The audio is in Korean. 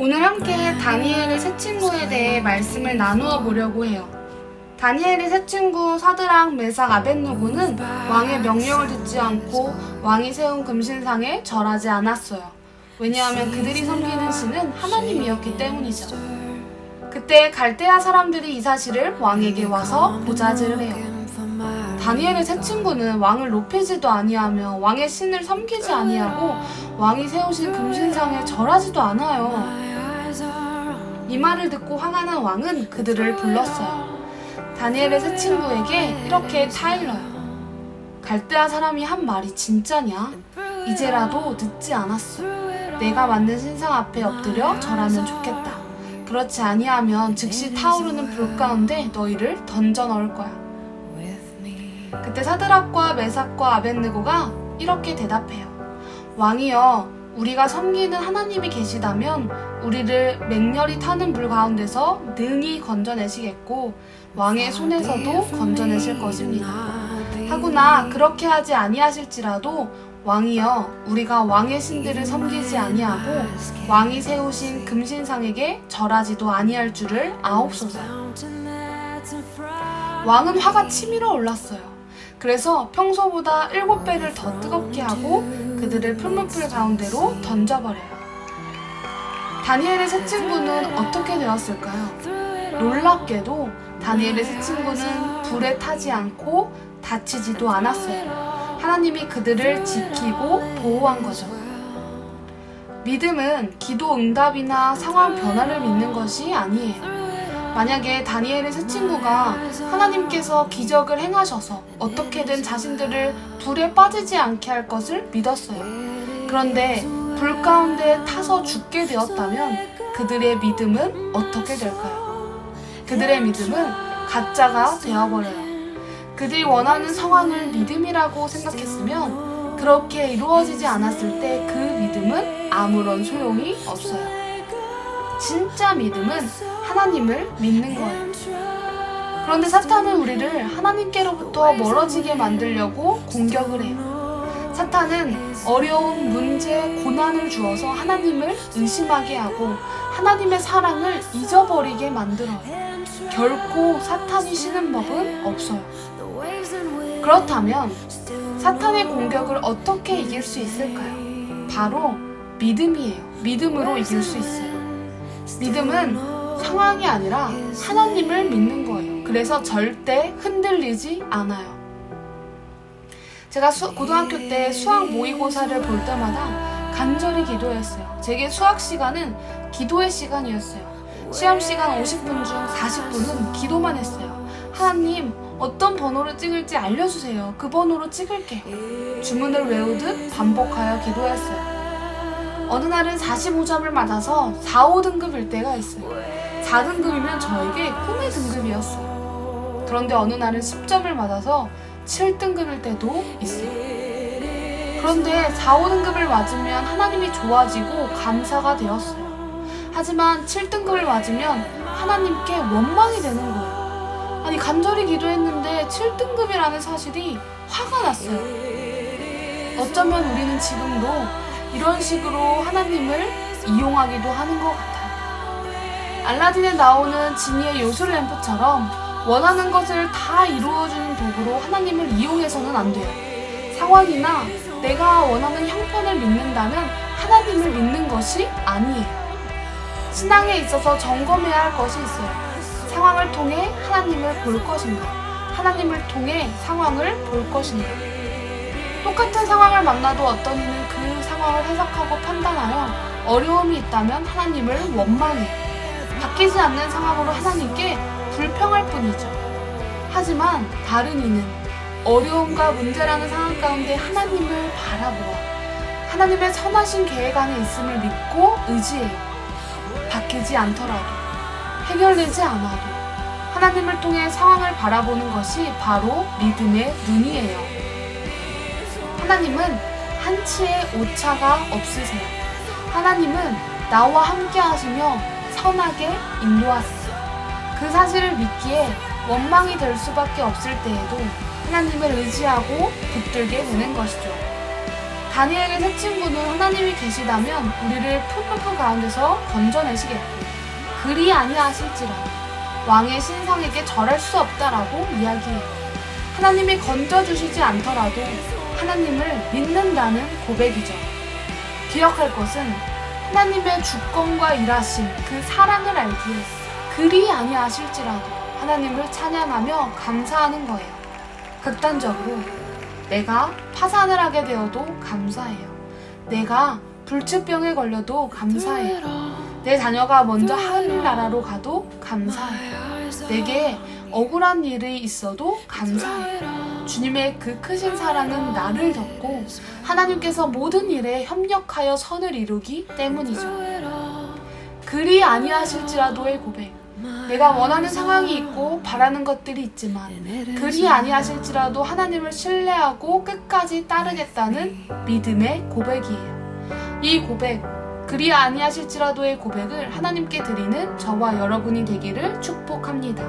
오늘 함께 다니엘의 세 친구에 대해 말씀을 나누어 보려고 해요. 다니엘의 세 친구 사드락, 메삭, 아벳느고는 왕의 명령을 듣지 않고 왕이 세운 금신상에 절하지 않았어요. 왜냐하면 그들이 섬기는 신은 하나님이었기 때문이죠. 그때 갈대아 사람들이 이 사실을 왕에게 와서 보자질을 해요. 다니엘의 세 친구는 왕을 높이지도 아니하며 왕의 신을 섬기지 아니하고 왕이 세우신 금신상에 절하지도 않아요. 이 말을 듣고 화가 난 왕은 그들을 불렀어요. 다니엘의 세 친구에게 이렇게 타일러요. 갈대아 사람이 한 말이 진짜냐? 이제라도 늦지 않았어. 내가 만든 신상 앞에 엎드려 절하면 좋겠다. 그렇지 아니하면 즉시 타오르는 불 가운데 너희를 던져 넣을 거야. 그때 사드락과 메삭과 아벳느고가 이렇게 대답해요. 왕이여, 우리가 섬기는 하나님이 계시다면 우리를 맹렬히 타는 불 가운데서 능히 건져내시겠고 왕의 손에서도 건져내실 것입니다. 하구나 그렇게 하지 아니하실지라도 왕이여, 우리가 왕의 신들을 섬기지 아니하고 왕이 세우신 금신상에게 절하지도 아니할 줄을 아옵소서. 왕은 화가 치밀어 올랐어요. 그래서 평소보다 7배를 더 뜨겁게 하고 그들을 풀무불 가운데로 던져버려요. 다니엘의 세 친구는 어떻게 되었을까요? 놀랍게도 다니엘의 세 친구는 불에 타지 않고 다치지도 않았어요. 하나님이 그들을 지키고 보호한 거죠. 믿음은 기도 응답이나 상황 변화를 믿는 것이 아니에요. 만약에 다니엘의 세 친구가 하나님께서 기적을 행하셔서 어떻게든 자신들을 불에 빠지지 않게 할 것을 믿었어요. 그런데 불 가운데 타서 죽게 되었다면 그들의 믿음은 어떻게 될까요? 그들의 믿음은 가짜가 되어버려요. 그들이 원하는 상황을 믿음이라고 생각했으면 그렇게 이루어지지 않았을 때 그 믿음은 아무런 소용이 없어요. 진짜 믿음은 하나님을 믿는 거예요. 그런데 사탄은 우리를 하나님께로부터 멀어지게 만들려고 공격을 해요. 사탄은 어려운 문제, 고난을 주어서 하나님을 의심하게 하고 하나님의 사랑을 잊어버리게 만들어요. 결코 사탄이 쉬는 법은 없어요. 그렇다면 사탄의 공격을 어떻게 이길 수 있을까요? 바로 믿음이에요. 믿음으로 이길 수 있어요. 믿음은 상황이 아니라 하나님을 믿는 거예요. 그래서 절대 흔들리지 않아요. 제가 고등학교 때 수학 모의고사를 볼 때마다 간절히 기도했어요. 제게 수학 시간은 기도의 시간이었어요. 시험 시간 50분 중 40분은 기도만 했어요. 하나님, 어떤 번호를 찍을지 알려주세요. 그 번호로 찍을게요. 주문을 외우듯 반복하여 기도했어요. 어느 날은 45점을 맞아서 4, 5등급일 때가 있어요. 4등급이면 저에게 꿈의 등급이었어요. 그런데 어느 날은 10점을 맞아서 7등급일 때도 있어요. 그런데 4, 5등급을 맞으면 하나님이 좋아지고 감사가 되었어요. 하지만 7등급을 맞으면 하나님께 원망이 되는 거예요. 아니, 간절히 기도했는데 7등급이라는 사실이 화가 났어요. 어쩌면 우리는 지금도 이런 식으로 하나님을 이용하기도 하는 것 같아요. 알라딘에 나오는 지니의 요술 램프처럼 원하는 것을 다 이루어주는 도구로 하나님을 이용해서는 안 돼요. 상황이나 내가 원하는 형편을 믿는다면 하나님을 믿는 것이 아니에요. 신앙에 있어서 점검해야 할 것이 있어요. 상황을 통해 하나님을 볼 것인가? 하나님을 통해 상황을 볼 것인가? 똑같은 상황을 만나도 어떤 이는 그 상황을 해석하고 판단하여 어려움이 있다면 하나님을 원망해. 바뀌지 않는 상황으로 하나님께 불평할 뿐이죠. 하지만 다른 이는 어려움과 문제라는 상황 가운데 하나님을 바라보아 하나님의 선하신 계획 안에 있음을 믿고 의지해요. 바뀌지 않더라도, 해결되지 않아도 하나님을 통해 상황을 바라보는 것이 바로 믿음의 눈이에요. 하나님은 한치의 오차가 없으세요. 하나님은 나와 함께 하시며 선하게 인도하세요. 그 사실을 믿기에 원망이 될 수밖에 없을 때에도 하나님을 의지하고 붙들게 되는 것이죠. 다니엘의 세 친구는 하나님이 계시다면 우리를 풀무불 가운데서 건져내시겠고 그리 아니하실지라도 왕의 신상에게 절할 수 없다라고 이야기해요. 하나님이 건져주시지 않더라도 하나님을 믿는다는 고백이죠. 기억할 것은 하나님의 주권과 일하심, 그 사랑을 알기에 그리 아니하실지라도 하나님을 찬양하며 감사하는 거예요. 극단적으로 내가 파산을 하게 되어도 감사해요. 내가 불치병에 걸려도 감사해요. 내 자녀가 먼저 하늘나라로 가도 감사해요. 내게 억울한 일이 있어도 감사해요. 주님의 그 크신 사랑은 나를 덮고 하나님께서 모든 일에 협력하여 선을 이루기 때문이죠. 그리 아니하실지라도의 고백. 내가 원하는 상황이 있고 바라는 것들이 있지만 그리 아니하실지라도 하나님을 신뢰하고 끝까지 따르겠다는 믿음의 고백이에요. 이 고백, 그리 아니하실지라도의 고백을 하나님께 드리는 저와 여러분이 되기를 축복합니다.